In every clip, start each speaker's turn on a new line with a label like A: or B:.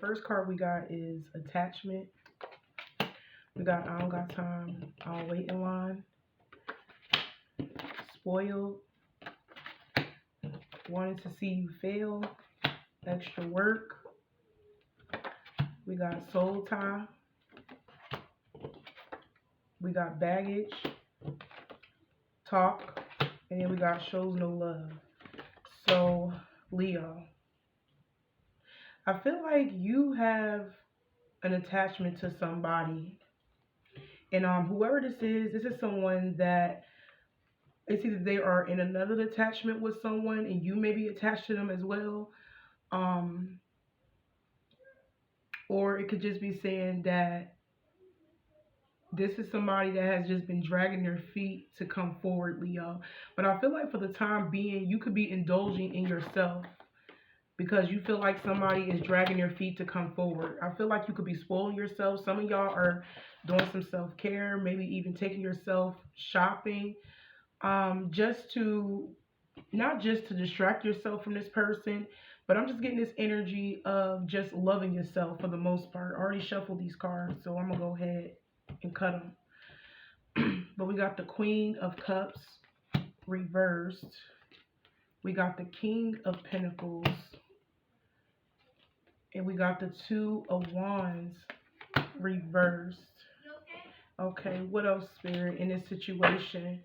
A: first card we got is attachment. We got I don't got time, I don't wait in line, spoiled, wanting to see you fail, extra work. We got soul tie. We got baggage, talk, and then we got shows no love. So, Leo, I feel like you have an attachment to somebody. And whoever this is someone that it's either they are in another attachment with someone and you may be attached to them as well. Um, or it could just be saying that this is somebody that has just been dragging their feet to come forward, Leo. But I feel like for the time being, you could be indulging in yourself because you feel like somebody is dragging their feet to come forward. I feel like you could be spoiling yourself. Some of y'all are doing some self-care, maybe even taking yourself shopping, just to not just to distract yourself from this person, but I'm just getting this energy of just loving yourself for the most part. I already shuffled these cards, so I'm gonna go ahead and cut them. But we got the Queen of Cups reversed. We got the King of Pentacles. And we got the Two of Wands reversed. Okay, what else, Spirit, in this situation?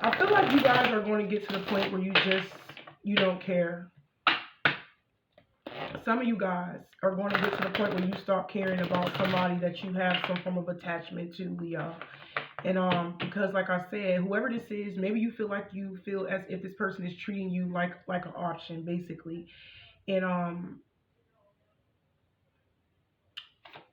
A: I feel like you guys are going to get to the point where you don't care. Some of you guys are going to get to the point where you stop caring about somebody that you have some form of attachment to, Leo. And because like I said, whoever this is, maybe you feel as if this person is treating you like an auction, basically. And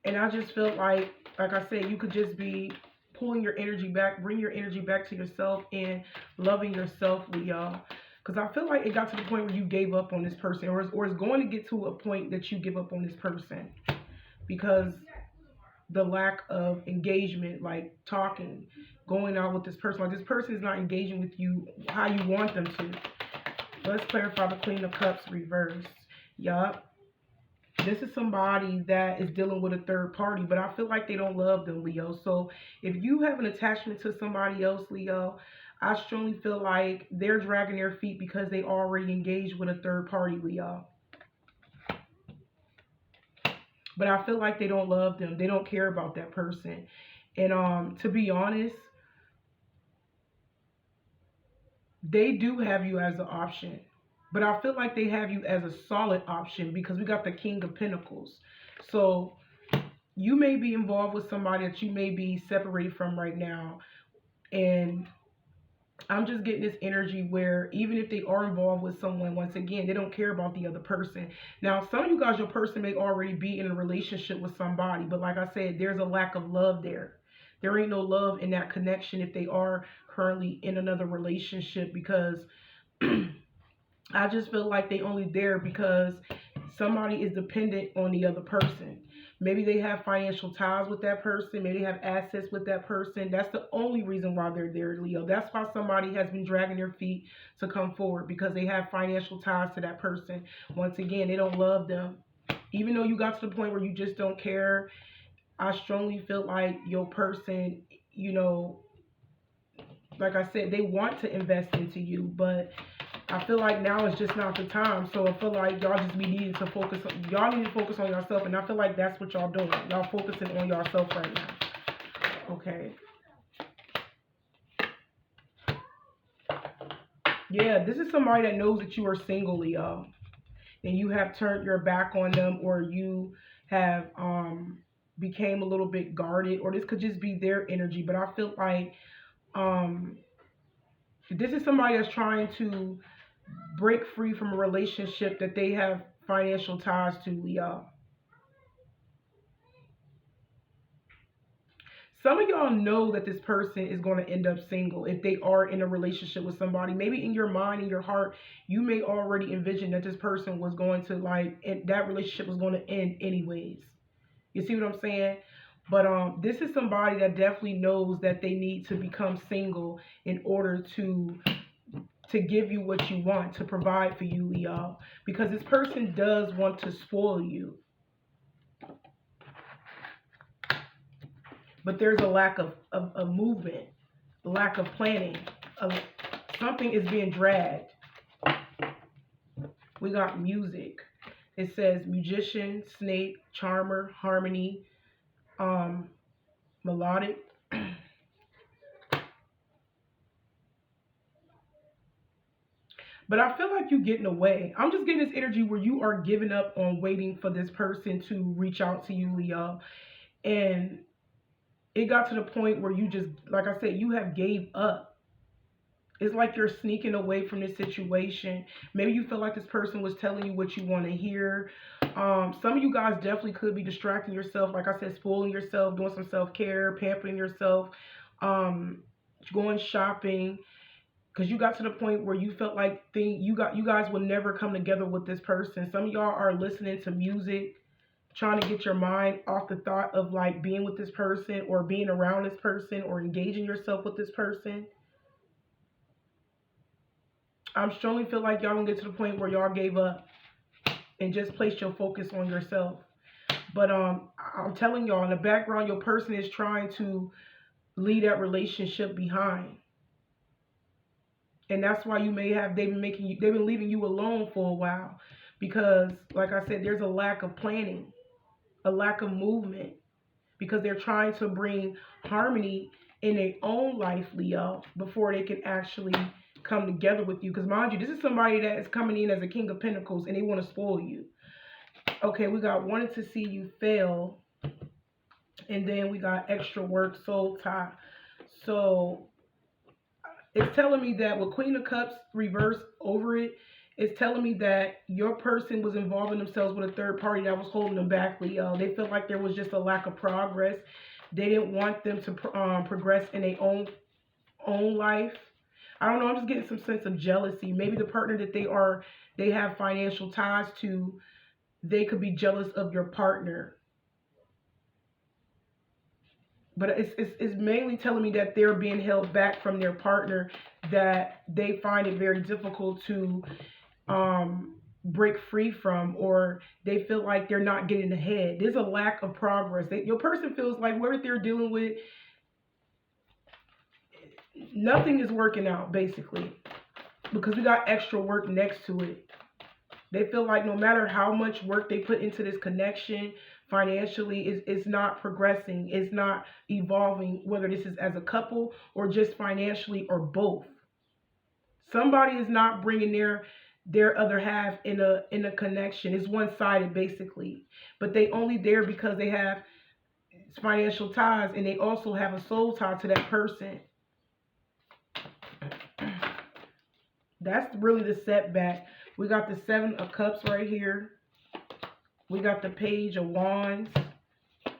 A: I just feel like I said, you could just be pulling your energy back, bring your energy back to yourself and loving yourself, Leo. Because I feel like it got to the point where you gave up on this person, or it's going to get to a point that you give up on this person because the lack of engagement, like talking, going out with this person, like this person is not engaging with you how you want them to. Let's clarify the Queen of Cups reversed. Yup. This is somebody that is dealing with a third party, but I feel like they don't love them, Leo. So if you have an attachment to somebody else, Leo, I strongly feel like they're dragging their feet because they already engaged with a third party, Leo. But I feel like they don't love them. They don't care about that person. And to be honest, they do have you as an option. But I feel like they have you as a solid option because we got the King of Pentacles. So you may be involved with somebody that you may be separated from right now. And I'm just getting this energy where even if they are involved with someone, once again, they don't care about the other person. Now, some of you guys, your person may already be in a relationship with somebody. But like I said, there's a lack of love there. There ain't no love in that connection if they are currently in another relationship because I just feel like they only there because somebody is dependent on the other person. Maybe they have financial ties with that person. Maybe they have assets with that person. That's the only reason why they're there, Leo. That's why somebody has been dragging their feet to come forward because they have financial ties to that person. Once again, they don't love them. Even though you got to the point where you just don't care, I strongly feel like your person, like I said, they want to invest into you, but I feel like now is just not the time. So I feel like y'all just be needing to focus. Y'all need to focus on yourself, and I feel like that's what y'all doing. Y'all focusing on yourself right now. Okay. Yeah, this is somebody that knows that you are single, Leo, and you have turned your back on them, or you have became a little bit guarded, or this could just be their energy. But I feel like this is somebody that's trying to break free from a relationship that they have financial ties to, Leo. Some of y'all know that this person is going to end up single if they are in a relationship with somebody. Maybe in your mind, in your heart, you may already envision that this person was going to and that relationship was going to end anyways. You see what I'm saying? But this is somebody that definitely knows that they need to become single in order to to give you what you want, to provide for you, Leo. Because this person does want to spoil you. But there's a lack of movement, a lack of planning. Something is being dragged. We got music. It says musician, snake, charmer, harmony, melodic. But I feel like you're getting away. I'm just getting this energy where you are giving up on waiting for this person to reach out to you, Leo. And it got to the point where you just, like I said, you have gave up. It's like you're sneaking away from this situation. Maybe you feel like this person was telling you what you want to hear. Some of you guys definitely could be distracting yourself. Like I said, spoiling yourself, doing some self-care, pampering yourself, going shopping. Because you got to the point where you felt like you guys would never come together with this person. Some of y'all are listening to music, trying to get your mind off the thought of like being with this person or being around this person or engaging yourself with this person. I'm strongly feel like y'all gonna get to the point where y'all gave up and just placed your focus on yourself. But I'm telling y'all, in the background, your person is trying to leave that relationship behind. And that's why they've been leaving you alone for a while. Because, like I said, there's a lack of planning, a lack of movement. Because they're trying to bring harmony in their own life, Leo, before they can actually come together with you. Because mind you, this is somebody that is coming in as a King of Pentacles and they want to spoil you. Okay, we got wanted to see you fail. And then we got extra work, soul tie. So it's telling me that with Queen of Cups reversed over it, it's telling me that your person was involving themselves with a third party that was holding them back, Leo. They felt like there was just a lack of progress. They didn't want them to progress in their own life. I don't know. I'm just getting some sense of jealousy. Maybe the partner that they have financial ties to, they could be jealous of your partner. But it's mainly telling me that they're being held back from their partner, that they find it very difficult to break free from, or they feel like they're not getting ahead. There's a lack of progress. Your person feels like what they're dealing with, nothing is working out, basically, because we got extra work next to it. They feel like no matter how much work they put into this connection financially, it's not progressing, it's not evolving, whether this is as a couple or just financially or both. Somebody is not bringing their other half in a connection. It's one-sided, basically, but they only there because they have financial ties, and they also have a soul tie to that person. That's really the setback. We got the Seven of Cups right here. We got the Page of Wands.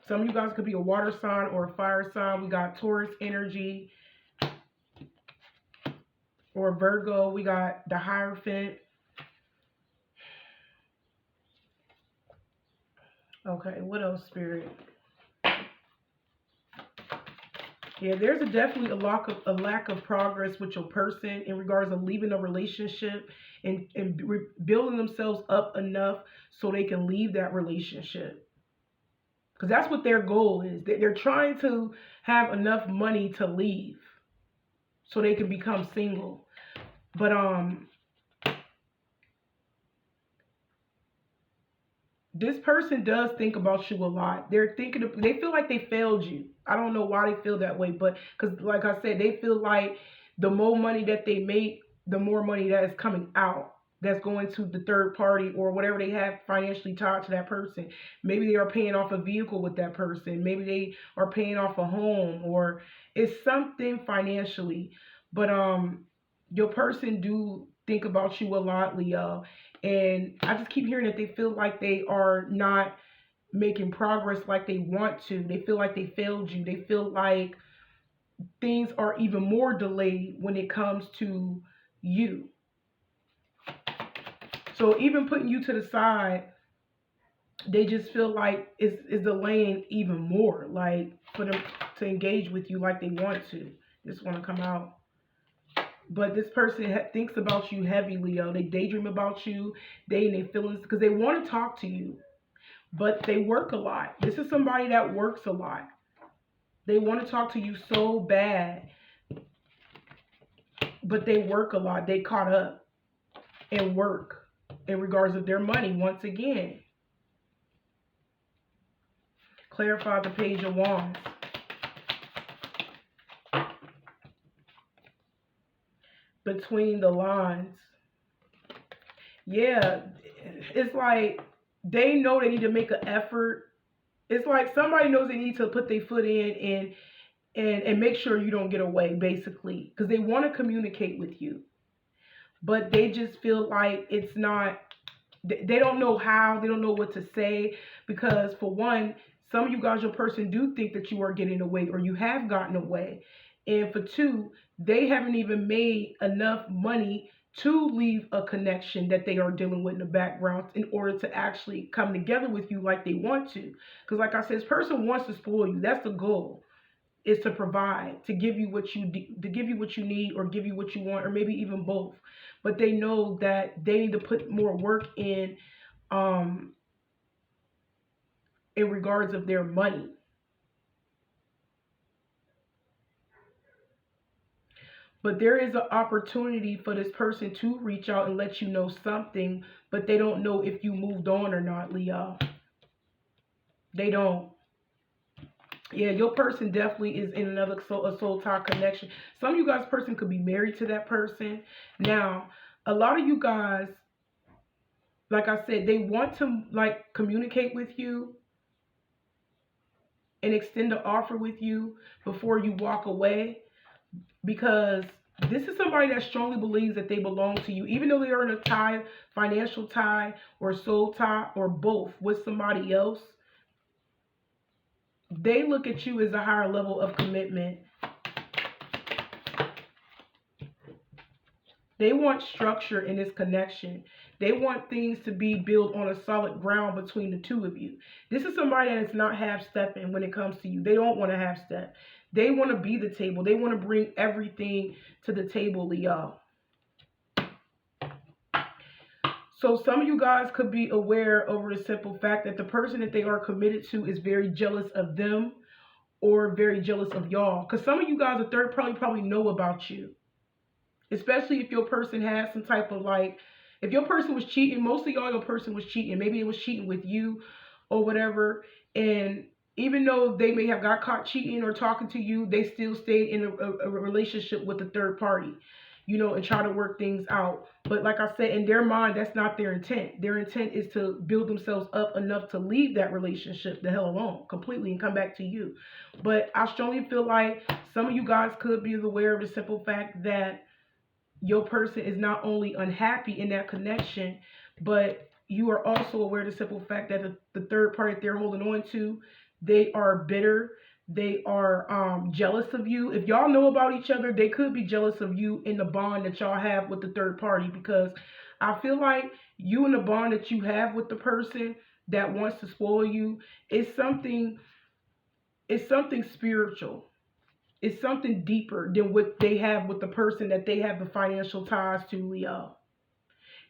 A: Some of you guys could be a water sign or a fire sign. We got Taurus energy or Virgo. We got the Hierophant. Okay, what else, Spirit? Yeah, there's definitely a lack of progress with your person in regards of leaving a relationship and building themselves up enough so they can leave that relationship. Because that's what their goal is. They're trying to have enough money to leave so they can become single. But this person does think about you a lot. They feel like they failed you. I don't know why they feel that way, but because like I said, they feel like the more money that they make, the more money that is coming out, that's going to the third party or whatever they have financially tied to that person. Maybe they are paying off a vehicle with that person. Maybe they are paying off a home, or it's something financially. But your person do think about you a lot, Leo. And I just keep hearing that they feel like they are not making progress like they want to. They feel like they failed you. They feel like things are even more delayed when it comes to you. So even putting you to the side, they just feel like it's delaying even more, like for them to engage with you like they want to. Just want to come out. But this person thinks about you heavy, Leo. They daydream about you. They in their feelings because they want to talk to you, but they work a lot. This is somebody that works a lot. They want to talk to you so bad, but they work a lot. They caught up and work in regards of their money once again. Clarify the Page of Wands. Between the lines. Yeah, it's like they know they need to make an effort. It's like somebody knows they need to put their foot in and make sure you don't get away, basically, because they want to communicate with you, but they just feel like it's not. They don't know how. They don't know what to say because, for one, some of you guys, your person do think that you are getting away or you have gotten away, and for two, they haven't even made enough money to leave a connection that they are dealing with in the background in order to actually come together with you like they want to. Because, like I said, this person wants to spoil you. That's the goal, is to provide, to give you what to give you what you need, or give you what you want, or maybe even both. But they know that they need to put more work um in regards of their money. But there is an opportunity for this person to reach out and let you know something, but they don't know if you moved on or not, Leo. They don't. Yeah, your person definitely is in another soul tie connection. Some of you guys' person could be married to that person. Now, a lot of you guys, like I said, they want to like communicate with you and extend an offer with you before you walk away, because this is somebody that strongly believes that they belong to you, even though they are in a tie, financial tie or soul tie or both with somebody else. They look at you as a higher level of commitment. They want structure in this connection. They want things to be built on a solid ground between the two of you. This is somebody that is not half-stepping when it comes to you. They don't want to half-step. They want to be the table. They want to bring everything to the table, Leo. So some of you guys could be aware over the simple fact that the person that they are committed to is very jealous of them or very jealous of y'all. Because some of you guys, a third probably know about you. Especially if your person has some type of like, if your person was cheating, most of y'all, your person was cheating. Maybe it was cheating with you or whatever. And even though they may have got caught cheating or talking to you, they still stayed in a relationship with a third party, you know, and try to work things out. But like I said, in their mind, that's not their intent. Their intent is to build themselves up enough to leave that relationship the hell alone completely and come back to you. But I strongly feel like some of you guys could be aware of the simple fact that your person is not only unhappy in that connection, but you are also aware of the simple fact that the third party that they're holding on to, they are bitter. They are jealous of you. If y'all know about each other, they could be jealous of you in the bond that y'all have with the third party, because I feel like you and the bond that you have with the person that wants to spoil you is something spiritual. It's something deeper than what they have with the person that they have the financial ties to, Leo.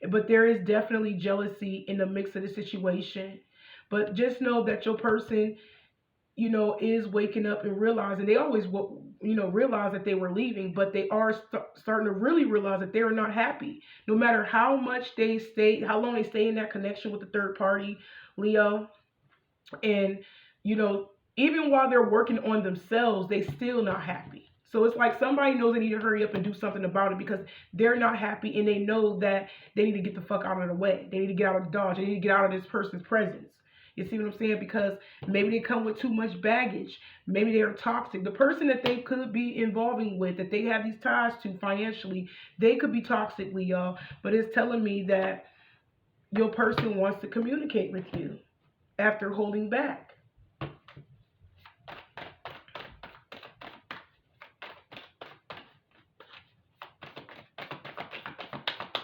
A: But there is definitely jealousy in the mix of the situation. But just know that your person, you know, is waking up and realizing, they always, you know, realize that they were leaving, but they are starting to really realize that they are not happy. No matter how much they stay, how long they stay in that connection with the third party, Leo. And, you know, even while they're working on themselves, they still not happy. So it's like somebody knows they need to hurry up and do something about it, because they're not happy and they know that they need to get the fuck out of the way. They need to get out of the dodge. They need to get out of this person's presence. You see what I'm saying? Because maybe they come with too much baggage. Maybe they are toxic. The person that they could be involving with, that they have these ties to financially, they could be toxic, Leo. But it's telling me that your person wants to communicate with you after holding back.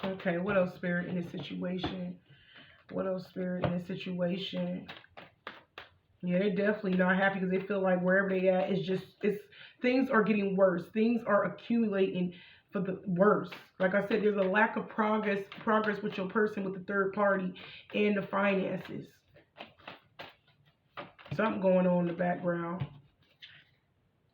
A: Okay, what else, Spirit, in this situation? What else, Spirit, in this situation? Yeah, they're definitely not happy because they feel like wherever they at, it's things are getting worse. Things are accumulating for the worse. Like I said, there's a lack of progress with your person, with the third party, and the finances. Something going on in the background.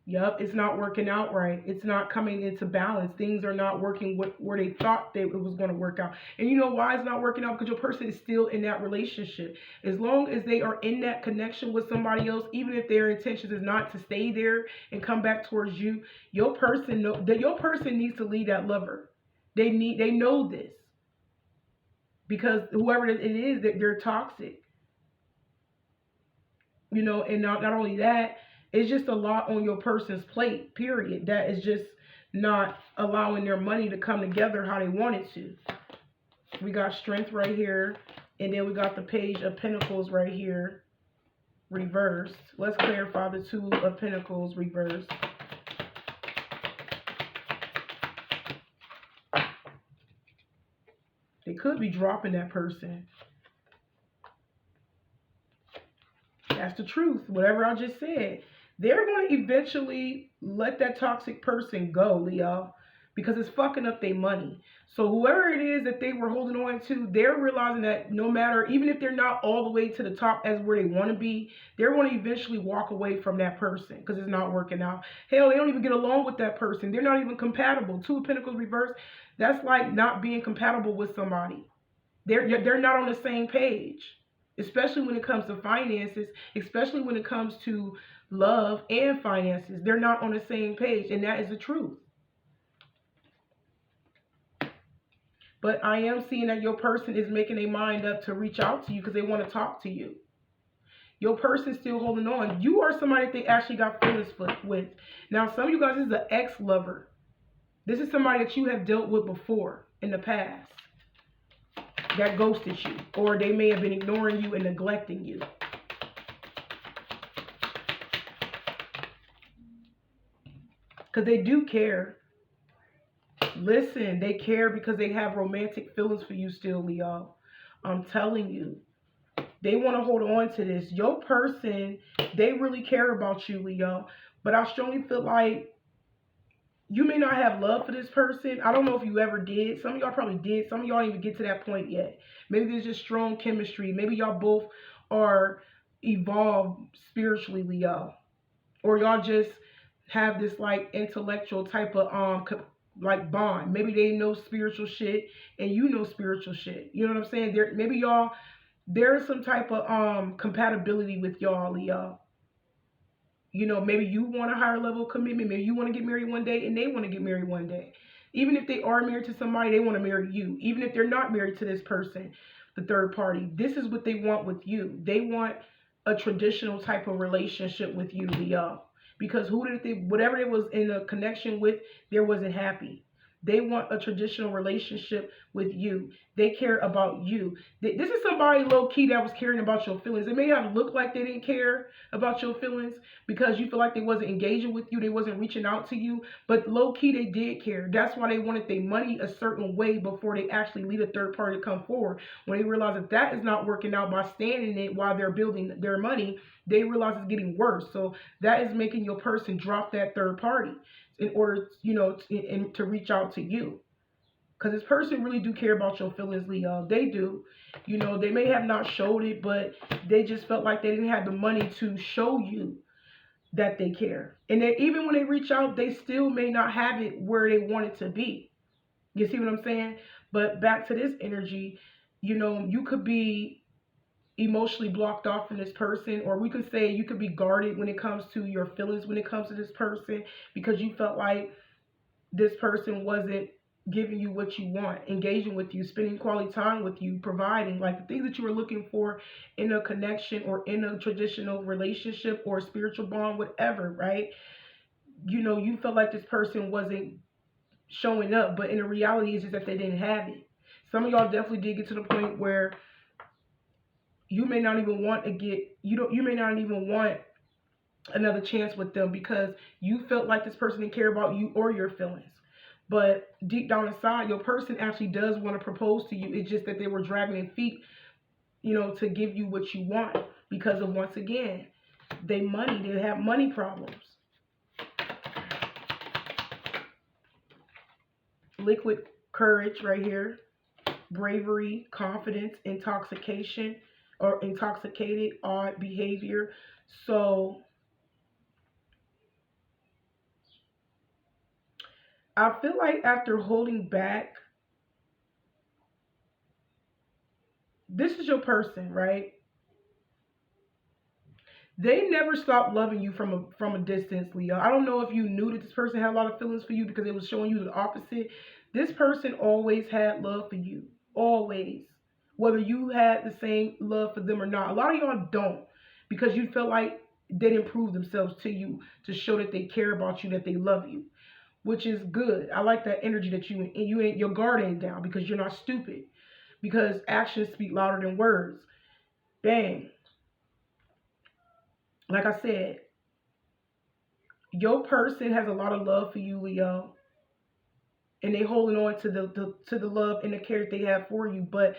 A: Yup, it's not working out right. It's not coming into balance. Things are not working where they thought it was going to work out. And you know why it's not working out? Because your person is still in that relationship. As long as they are in that connection with somebody else, even if their intentions is not to stay there and come back towards you, your person needs to leave that lover. They know this, because whoever it is, that they're toxic. And not only that, it's just a lot on your person's plate, period. That is just not allowing their money to come together how they want it to. We got strength right here, and then we got the Page of Pentacles right here, reversed. Let's clarify the Two of Pentacles reversed. They could be dropping that person. That's the truth. Whatever I just said. They're going to eventually let that toxic person go, Leo, because it's fucking up their money. So whoever it is that they were holding on to, they're realizing that no matter, even if they're not all the way to the top as where they want to be, they're going to eventually walk away from that person because it's not working out. Hell, they don't even get along with that person. They're not even compatible. Two of Pentacles reversed. That's like not being compatible with somebody. They're not on the same page, especially when it comes to finances, especially when it comes to love and finances. They're not on the same page, and that is the truth. But I am seeing that your person is making a mind up to reach out to you because they want to talk to you. Your person's still holding on. You are somebody that they actually got feelings with. Now, some of you guys, this is an ex-lover. This is somebody that you have dealt with before in the past that ghosted you, or they may have been ignoring you and neglecting you. Because they do care. Listen, they care because they have romantic feelings for you still, Leo. I'm telling you. They want to hold on to this. Your person, they really care about you, Leo. But I strongly feel like you may not have love for this person. I don't know if you ever did. Some of y'all probably did. Some of y'all didn't even get to that point yet. Maybe there's just strong chemistry. Maybe y'all both are evolved spiritually, Leo. Or y'all just have this like intellectual type of like bond. Maybe they know spiritual shit and you know spiritual shit. You know what I'm saying? Maybe y'all, there's some type of compatibility with y'all, Leo. Maybe you want a higher level of commitment. Maybe you want to get married one day and they want to get married one day. Even if they are married to somebody, they want to marry you. Even if they're not married to this person, the third party, this is what they want with you. They want a traditional type of relationship with you, Leo. Because whatever it was in a connection with, they wasn't happy. They want a traditional relationship with you. They care about you. This is somebody low-key that was caring about your feelings. It may have looked like they didn't care about your feelings because you feel like they wasn't engaging with you. They wasn't reaching out to you. But low-key, they did care. That's why they wanted their money a certain way before they actually lead a third party to come forward. When they realize that that is not working out by staying in it while they're building their money, they realize it's getting worse. So that is making your person drop that third party in order, to reach out to you. Because this person really do care about your feelings, Leo. They do. They may have not showed it, but they just felt like they didn't have the money to show you that they care. And then even when they reach out, they still may not have it where they want it to be. You see what I'm saying? But back to this energy, you could be emotionally blocked off from this person, or we could say you could be guarded when it comes to your feelings when it comes to this person, because you felt like this person wasn't giving you what you want, engaging with you, spending quality time with you, providing like the things that you were looking for in a connection or in a traditional relationship or spiritual bond, whatever, right? You felt like this person wasn't showing up, but in the reality is just that they didn't have it. Some of y'all definitely did get to the point where you may not even want you may not even want another chance with them because you felt like this person didn't care about you or your feelings. But deep down inside, your person actually does want to propose to you. It's just that they were dragging their feet, to give you what you want because of, once again, they have money problems. liquid courage right here, bravery, confidence, intoxication, or intoxicated, odd behavior. So I feel like after holding back, this is your person, right? They never stopped loving you from a distance, Leo. I don't know if you knew that this person had a lot of feelings for you because it was showing you the opposite. This person always had love for you. Always. Whether you had the same love for them or not. A lot of y'all don't because you feel like they didn't prove themselves to you to show that they care about you, that they love you, which is good. I like that energy that you ain't your guard ain't down because you're not stupid. Because actions speak louder than words. Bang. Like I said, your person has a lot of love for you, Leo, and they holding on to the love and the care that they have for you. But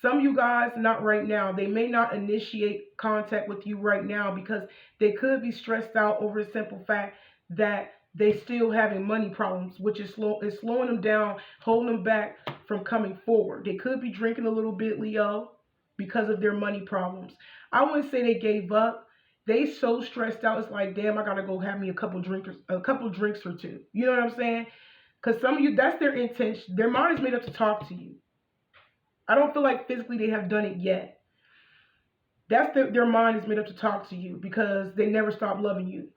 A: some of you guys, not right now. They may not initiate contact with you right now because they could be stressed out over the simple fact that they still having money problems, which is slowing them down, holding them back from coming forward. They could be drinking a little bit, Leo, because of their money problems. I wouldn't say they gave up. They so stressed out. It's like, damn, I gotta go have me a couple drinks or two. You know what I'm saying? Because some of you, that's their intention. Their mind is made up to talk to you. I don't feel like physically they have done it yet. That's their mind is made up to talk to you because they never stop loving you.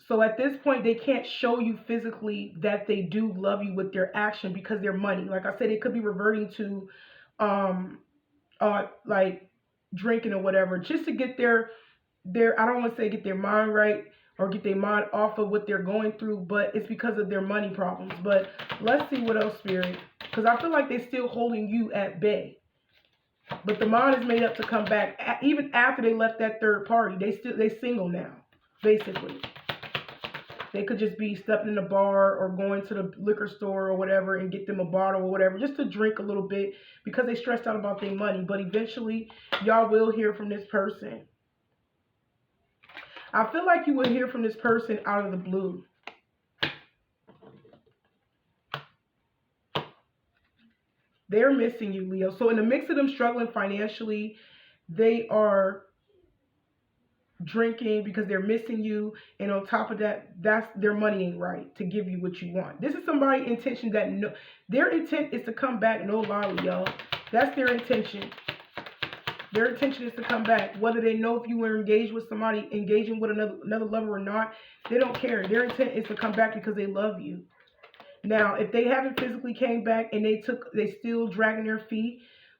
A: So at this point, they can't show you physically that they do love you with their action because their money. Like I said, it could be reverting to, like drinking or whatever, just to get I don't want to say get their mind right or get their mind off of what they're going through, but it's because of their money problems. But let's see what else, Spirit, because I feel like they're still holding you at bay. But the mind is made up to come back even after they left that third party. They single now, basically. They could just be stepping in a bar or going to the liquor store or whatever and get them a bottle or whatever just to drink a little bit because they stressed out about their money. But eventually, y'all will hear from this person. I feel like you will hear from this person out of the blue. They're missing you, Leo. So in the mix of them struggling financially, they are drinking because they're missing you. And on top of that, that's their money ain't right to give you what you want. This is somebody's intention their intent is to come back. No lie, Leo. That's their intention. Their intention is to come back. Whether they know if you were engaged with somebody, engaging with another lover or not, they don't care. Their intent is to come back because they love you. Now, if they haven't physically came back and they still dragging their feet,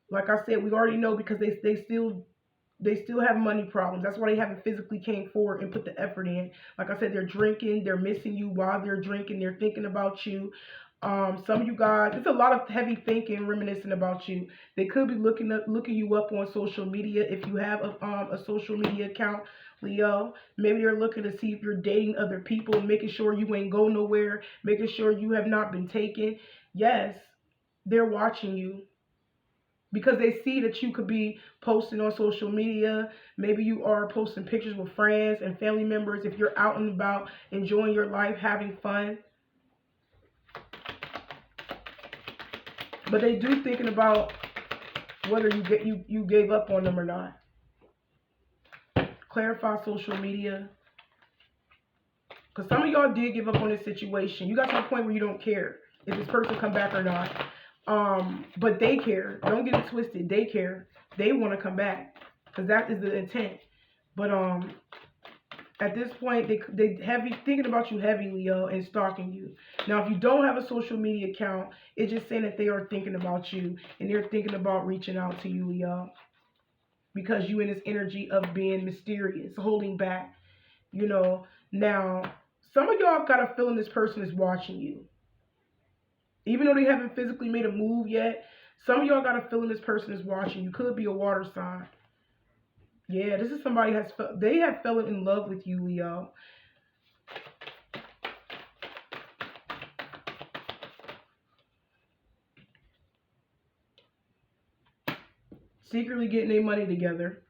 A: like I said, we already know because they still have money problems. That's why they haven't physically came forward and put the effort in. Like I said, they're drinking, they're missing you while they're drinking, they're thinking about you. Some of you guys, it's a lot of heavy thinking, reminiscing about you. They could be looking you up on social media if you have a social media account, Leo. Maybe they're looking to see if you're dating other people, making sure you ain't go nowhere, making sure you have not been taken. Yes, they're watching you because they see that you could be posting on social media. Maybe you are posting pictures with friends and family members if you're out and about enjoying your life, having fun. But they do thinking about whether you gave up on them or not. Clarify social media. Because some of y'all did give up on this situation. You got to a point where you don't care if this person come back or not. But they care. Don't get it twisted. They care. They want to come back. Because that is the intent. But at this point, they thinking about you heavy, Leo, and stalking you. Now, if you don't have a social media account, it's just saying that they are thinking about you and they're thinking about reaching out to you, Leo, because you in this energy of being mysterious, holding back. Now some of y'all got a feeling this person is watching you, even though they haven't physically made a move yet. Some of y'all got a feeling this person is watching you. Could be a water sign. Yeah, this is somebody they have fallen in love with you, Leo. Secretly getting their money together.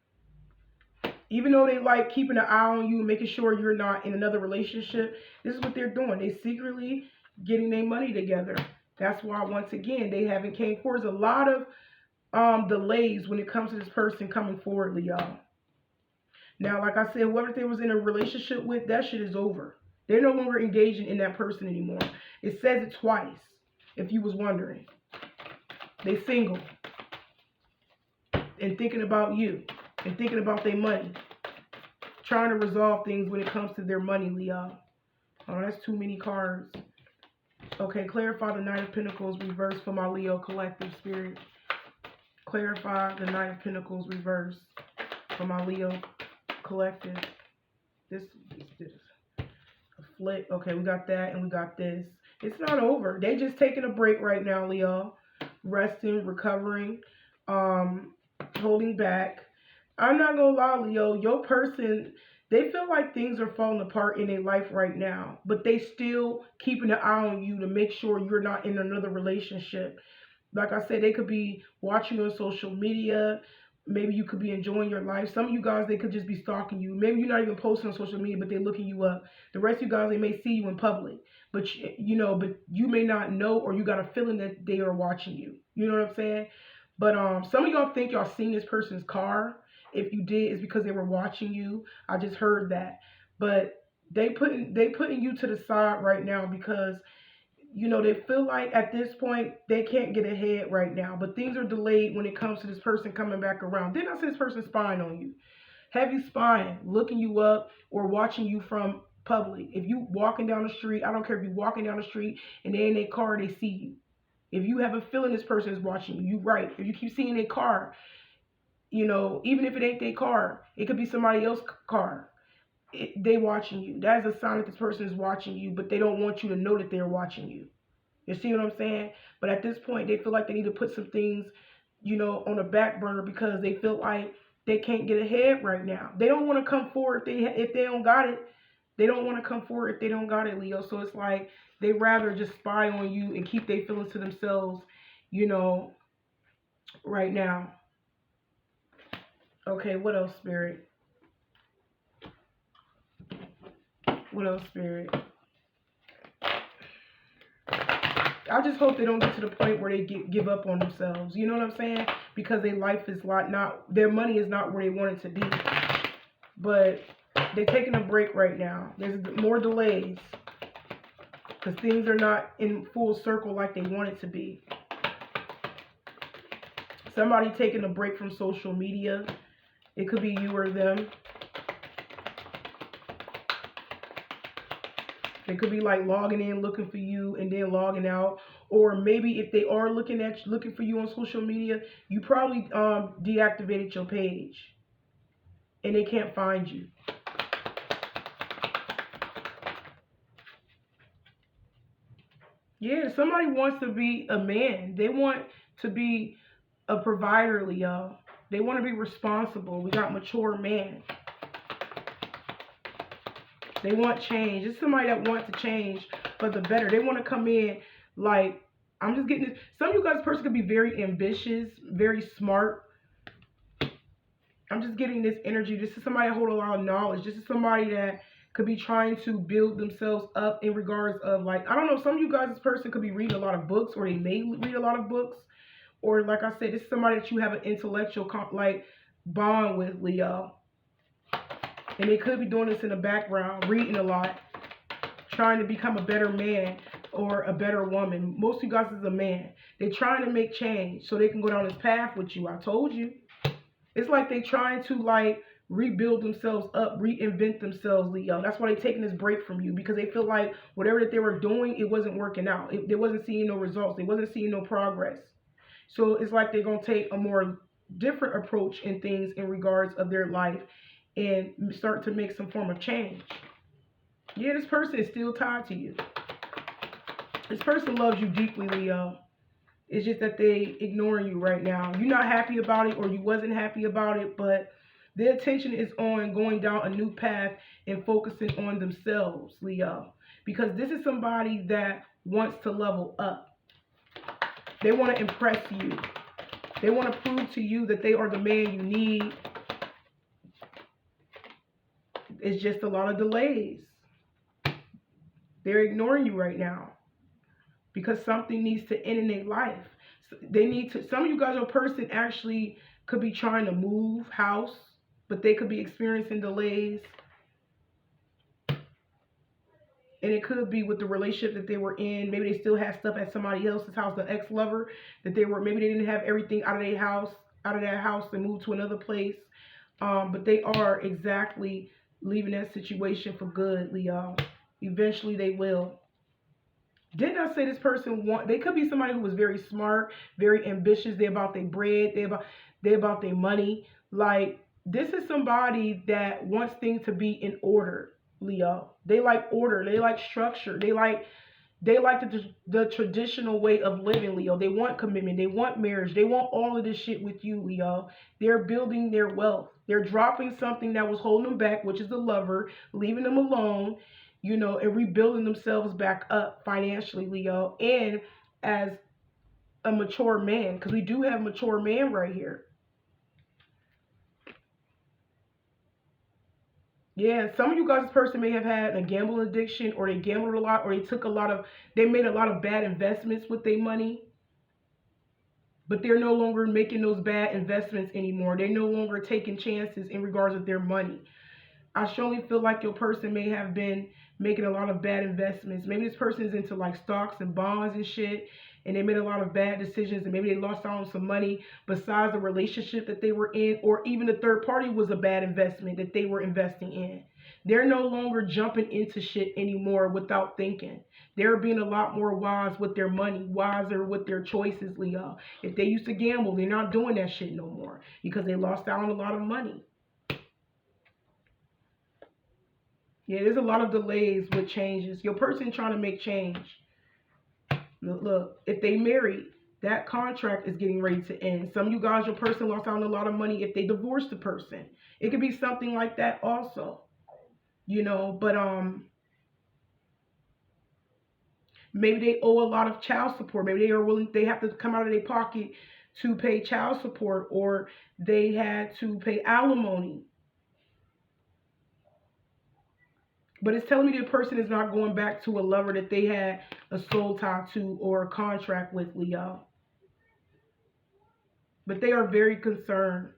A: Even though they like keeping an eye on you and making sure you're not in another relationship, this is what they're doing. They secretly getting their money together. That's why, once again, they haven't came forward. There's a lot of delays when it comes to this person coming forward, y'all. Now, like I said, whoever they was in a relationship with, that shit is over. They're no longer engaging in that person anymore. It says it twice, if you was wondering. They single and thinking about you and thinking about their money. Trying to resolve things when it comes to their money, Leo. Oh, that's too many cards. Okay, clarify the Knight of Pentacles reverse for my Leo collective spirit. Clarify the Knight of Pentacles reverse for my Leo collective. This a flip. Okay, we got that and we got this. It's not over. They just taking a break right now, Leo. Resting, recovering, holding back. I'm not gonna lie, Leo, your person, they feel like things are falling apart in their life right now, but they still keeping an eye on you to make sure you're not in another relationship. Like I said, they could be watching you on social media. Maybe you could be enjoying your life. Some of you guys, they could just be stalking you. Maybe you're not even posting on social media, but they're looking you up. The rest of you guys, they may see you in public, but but you may not know, or you got a feeling that they are watching you. You know what I'm saying? But some of y'all think y'all seen this person's car. If you did, it's because they were watching you. I just heard that. But they putting you to the side right now because they feel like at this point they can't get ahead right now. But things are delayed when it comes to this person coming back around. Then I see this person spying on you. Heavy spying, looking you up or watching you from public. If you walking down the street, I don't care if you're walking down the street and they're in their car, they see you. If you have a feeling this person is watching you, you right. If you keep seeing their car, even if it ain't their car, it could be somebody else's car. They watching you. That is a sign that this person is watching you, but they don't want you to know that they're watching you. You see what I'm saying? But at this point, they feel like they need to put some things, on the back burner because they feel like they can't get ahead right now. They don't want to come forward if they don't got it. They don't want to come forward if they don't got it, Leo. So it's like they rather just spy on you and keep their feelings to themselves, right now. Okay, what else, Spirit? What else, Spirit? I just hope they don't get to the point where they give up on themselves. You know what I'm saying? Because their life is their money is not where they want it to be. But they're taking a break right now. There's more delays because things are not in full circle like they want it to be. Somebody taking a break from social media. It could be you or them. They could be like logging in, looking for you, and then logging out. Or maybe if they are looking for you on social media, you probably deactivated your page, and they can't find you. Yeah, somebody wants to be a man. They want to be a provider, Leo. They want to be responsible. We got mature man. They want change. It's somebody that wants to change for the better. They want to come in like, I'm just getting this. Some of you guys, person could be very ambitious, very smart. I'm just getting this energy. This is somebody that hold a lot of knowledge. This is somebody that could be trying to build themselves up in regards of like, I don't know, some of you guys, this person could be reading a lot of books, or they may read a lot of books. Or like I said, this is somebody that you have an intellectual bond with, Leo. And they could be doing this in the background, reading a lot, trying to become a better man or a better woman. Most of you guys is a man. They're trying to make change so they can go down this path with you. I told you. It's like they're trying to rebuild themselves up, reinvent themselves, Leo. That's why they're taking this break from you, because they feel like whatever that they were doing, it wasn't working out. They wasn't seeing no results. They wasn't seeing no progress. So it's like they're going to take a more different approach in things in regards of their life and start to make some form of change. Yeah, this person is still tied to you. This person loves you deeply, Leo. It's just that they ignoring you right now. You're not happy about it, or you wasn't happy about it, but their attention is on going down a new path and focusing on themselves, Leo. Because this is somebody that wants to level up. They want to impress you. They want to prove to you that they are the man you need. It's just a lot of delays. They're ignoring you right now. because something needs to end in their life. They need to, some of you guys, your person actually could be trying to move house, but they could be experiencing delays. And it could be with the relationship that they were in. Maybe they still had stuff at somebody else's house, the ex-lover, that they were, maybe they didn't have everything out of their house, out of that house, and moved to another place. But they are exactly leaving that situation for good, Leo. Eventually they will. Didn't I say this person they could be somebody who was very smart, very ambitious. They about their bread, they about their money. Like, this is somebody that wants things to be in order, Leo. They like order, they like structure, they like the traditional way of living, Leo. They want commitment, they want marriage, they want all of this shit with you, Leo. They're building their wealth. They're dropping something that was holding them back, which is the lover, leaving them alone, and rebuilding themselves back up financially, Leo, and as a mature man, because we do have mature man right here. Yeah, some of you guys, this person may have had a gambling addiction, or they gambled a lot, or they made a lot of bad investments with their money, but they're no longer making those bad investments anymore. They're no longer taking chances in regards of their money. I strongly feel like your person may have been making a lot of bad investments. Maybe this person is into like stocks and bonds and shit, and they made a lot of bad decisions, and maybe they lost out on some money besides the relationship that they were in, or even the third party was a bad investment that they were investing in. They're no longer jumping into shit anymore without thinking. They're being a lot more wise with their money, wiser with their choices, Leo. If they used to gamble, they're not doing that shit no more because they lost out on a lot of money. Yeah, there's a lot of delays with changes. Your person trying to make change. Look, if they married, that contract is getting ready to end. Some of you guys, your person lost out on a lot of money if they divorced the person. It could be something like that also. But maybe they owe a lot of child support. Maybe they have to come out of their pocket to pay child support, or they had to pay alimony. But it's telling me the person is not going back to a lover that they had a soul tie to or a contract with, Leo. But they are very concerned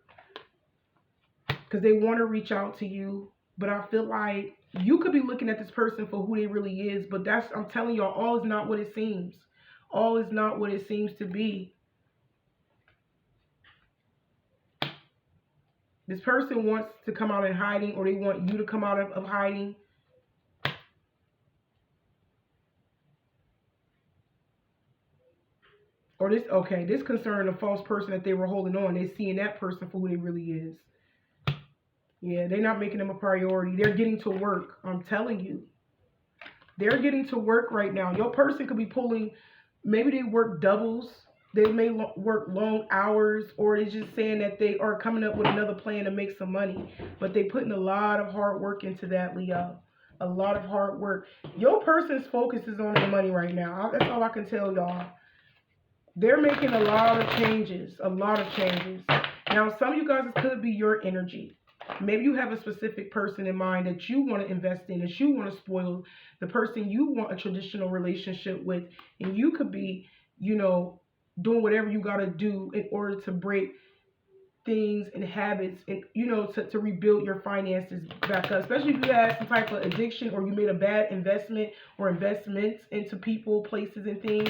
A: because they want to reach out to you. But I feel like you could be looking at this person for who they really is. But I'm telling y'all, all is not what it seems. All is not what it seems to be. This person wants to come out in hiding, or they want you to come out of hiding. Or this concern a false person that they were holding on. They're seeing that person for who they really is. Yeah, they're not making them a priority. They're getting to work. I'm telling you. They're getting to work right now. Your person could be pulling, maybe they work doubles. They may work long hours, or they're just saying that they are coming up with another plan to make some money. But they're putting a lot of hard work into that, Leo. A lot of hard work. Your person's focus is on their money right now. That's all I can tell y'all. They're making a lot of changes. A lot of changes. Now, some of you guys, it could be your energy. Maybe you have a specific person in mind that you want to invest in, that you want to spoil, the person you want a traditional relationship with, and you could be, doing whatever you got to do in order to break things and habits and, to rebuild your finances back up, especially if you had some type of addiction, or you made a bad investment or investments into people, places, and things.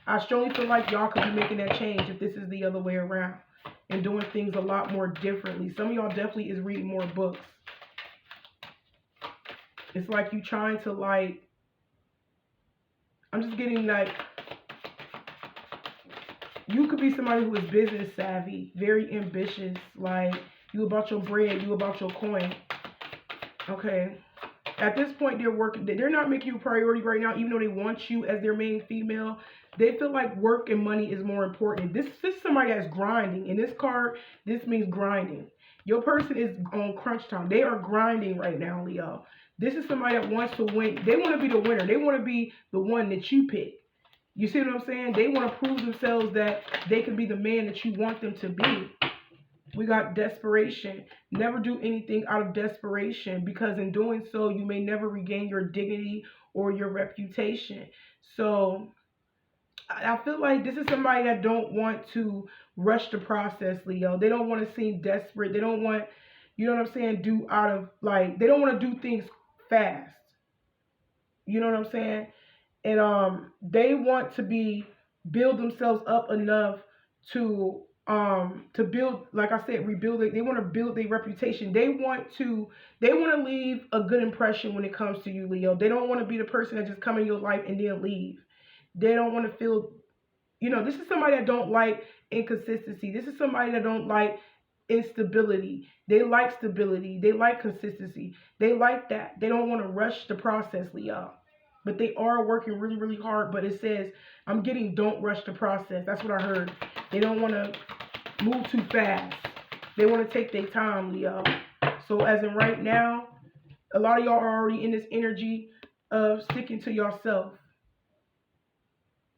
A: I strongly feel like y'all could be making that change if this is the other way around, and doing things a lot more differently. Some of y'all definitely is reading more books. It's like you trying to I'm just getting you could be somebody who is business savvy, very ambitious, like you about your bread, you about your coin. Okay. At this point, they're not making you a priority right now, even though they want you as their main female. They feel like work and money is more important. This is somebody that's grinding. In this card, this means grinding. Your person is on crunch time. They are grinding right now, Leo. This is somebody that wants to win. They want to be the winner. They want to be the one that you pick. You see what I'm saying? They want to prove themselves that they can be the man that you want them to be. We got desperation. Never do anything out of desperation, because in doing so, you may never regain your dignity or your reputation. So I feel like this is somebody that don't want to rush the process, Leo. They don't want to seem desperate. They don't want, you know what I'm saying, do out of like, they don't want to do things fast. You know what I'm saying? And they want to be build themselves up enough to build, like I said, rebuild it. They want to build their reputation. They want to leave a good impression when it comes to you, Leo. They don't want to be the person that just come in your life and then leave. They don't want to feel, this is somebody that don't like inconsistency. This is somebody that don't like instability. They like stability. They like consistency. They like that. They don't want to rush the process, Leo. But they are working really, really hard. But it says, I'm getting don't rush the process. That's what I heard. They don't want to move too fast. They want to take their time, Leo. So as in right now, a lot of y'all are already in this energy of sticking to yourself.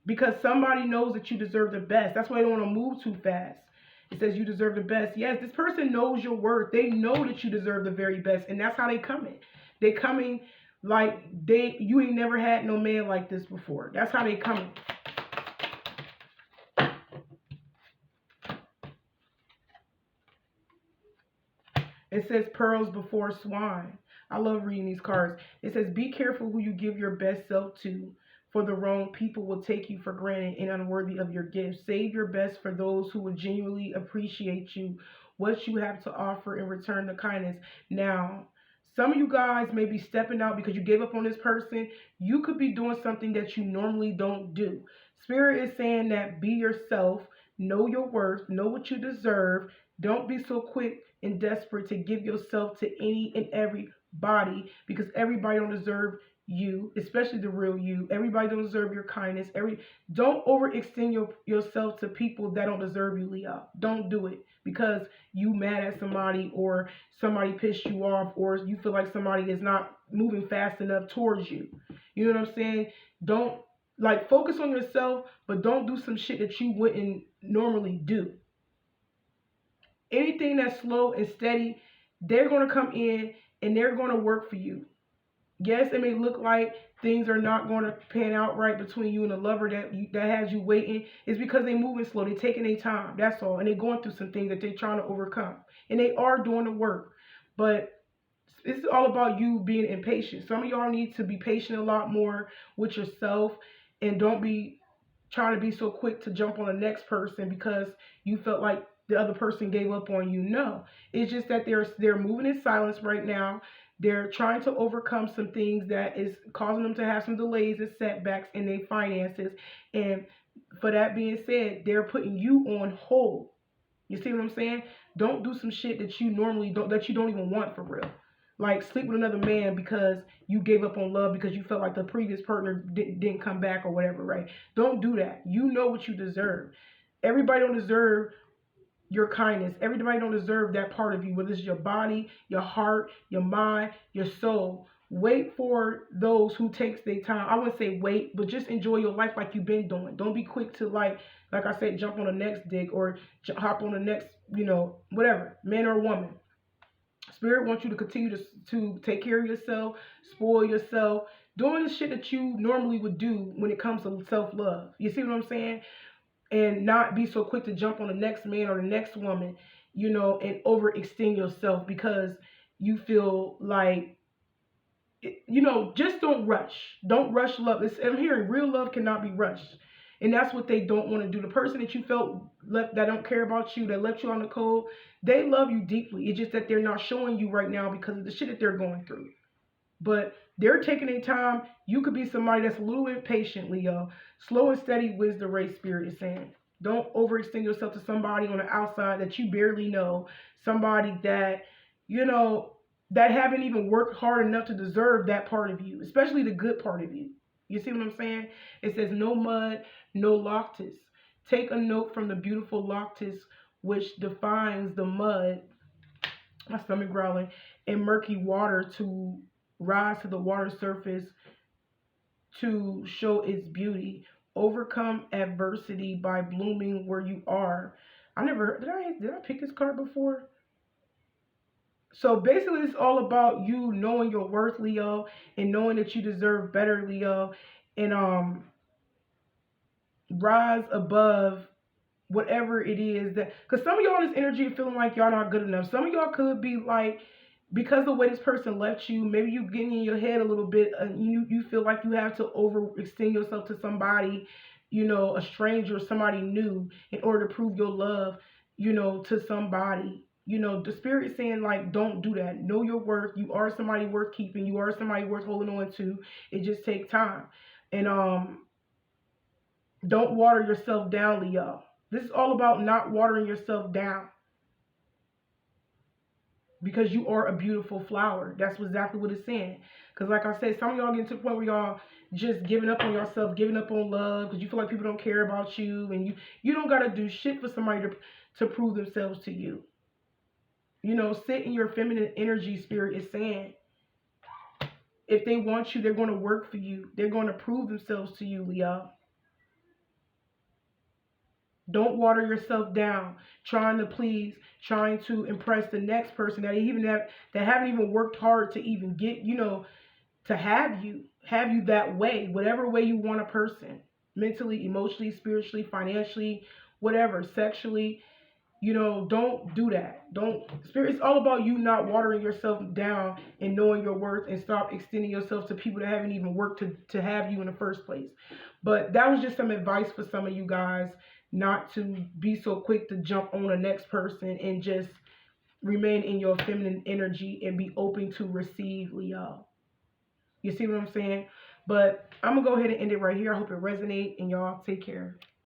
A: Because somebody knows that you deserve the best. That's why they don't want to move too fast. It says you deserve the best. Yes, this person knows your worth. They know that you deserve the very best. And that's how they coming. They coming like you ain't never had no man like this before. That's how they coming. It says pearls before swine. I love reading these cards. It says be careful who you give your best self to, for the wrong people will take you for granted and unworthy of your gifts. Save your best for those who will genuinely appreciate you, what you have to offer in return to kindness. Now, some of you guys may be stepping out because you gave up on this person. You could be doing something that you normally don't do. Spirit is saying that be yourself, know your worth, know what you deserve. Don't be so quick and desperate to give yourself to any and everybody, because everybody don't deserve you, especially the real you. Everybody don't deserve your kindness. Don't overextend yourself to people that don't deserve you, Leo. Don't do it because you mad at somebody or somebody pissed you off or you feel like somebody is not moving fast enough towards you. You know what I'm saying? Don't focus on yourself, but don't do some shit that you wouldn't normally do. Anything that's slow and steady, they're going to come in and they're going to work for you. Yes, it may look like things are not going to pan out right between you and the lover that has you waiting. It's because they're moving slow. They're taking their time. That's all. And they're going through some things that they're trying to overcome. And they are doing the work. But it's all about you being impatient. Some of y'all need to be patient a lot more with yourself. And don't be trying to be so quick to jump on the next person because you felt like the other person gave up on you. No. It's just that they're moving in silence right now. They're trying to overcome some things that is causing them to have some delays and setbacks in their finances. And for that being said, they're putting you on hold. You see what I'm saying? Don't do some shit that you normally don't, that you don't even want for real. Like sleep with another man because you gave up on love because you felt like the previous partner didn't come back or whatever, right? Don't do that. You know what you deserve. Everybody don't deserve your kindness. Everybody don't deserve that part of you, whether it's your body, your heart, your mind, your soul. Wait for those who takes their time. I wouldn't say wait, but just enjoy your life like you've been doing. Don't be quick to like I said, jump on the next dick or hop on the next, whatever, man or woman. Spirit wants you to continue to take care of yourself, spoil yourself, doing the shit that you normally would do when it comes to self-love. You see what I'm saying? And not be so quick to jump on the next man or the next woman, and overextend yourself because you feel like, just don't rush. Don't rush love. I'm hearing real love cannot be rushed. And that's what they don't want to do. The person that you felt left, that don't care about you, that left you on the cold, they love you deeply. It's just that they're not showing you right now because of the shit that they're going through. But they're taking their time. You could be somebody that's a little impatient, Leo. Slow and steady wins the race, Spirit is saying. Don't overextend yourself to somebody on the outside that you barely know. Somebody that, that haven't even worked hard enough to deserve that part of you, especially the good part of you. You see what I'm saying? It says no mud, no loctus. Take a note from the beautiful loctus, which defines the mud, my stomach growling, and murky water to rise to the water surface to show its beauty. Overcome adversity by blooming where you are. I never heard, did I pick this card before? So basically it's all about you knowing your worth, Leo, and knowing that you deserve better, Leo. And rise above whatever it is that, because some of y'all in this energy are feeling like y'all not good enough. Some of y'all could be like, because of the way this person left you, maybe you getting in your head a little bit, and you feel like you have to overextend yourself to somebody, a stranger, somebody new, in order to prove your love, to somebody. The spirit is saying, like, don't do that. Know your worth. You are somebody worth keeping. You are somebody worth holding on to. It just takes time. And don't water yourself down, Leo. This is all about not watering yourself down, because you are a beautiful flower. That's exactly what it's saying. Because like I said, some of y'all get to the point where y'all just giving up on yourself, giving up on love, because you feel like people don't care about you, and you don't got to do shit for somebody to prove themselves to you. Sit in your feminine energy, spirit is saying. If they want you, they're going to work for you. They're going to prove themselves to you, Leo. Don't water yourself down trying to please, trying to impress the next person that haven't even worked hard to even get, to have you that way, whatever way you want a person, mentally, emotionally, spiritually, financially, whatever, sexually. Don't do that. Don't Spirit. It's all about you not watering yourself down and knowing your worth, and stop extending yourself to people that haven't even worked to have you in the first place. But that was just some advice for some of you guys, not to be so quick to jump on the next person, and just remain in your feminine energy and be open to receive, Leo. You see what I'm saying? But I'm going to go ahead and end it right here. I hope it resonates, and y'all take care.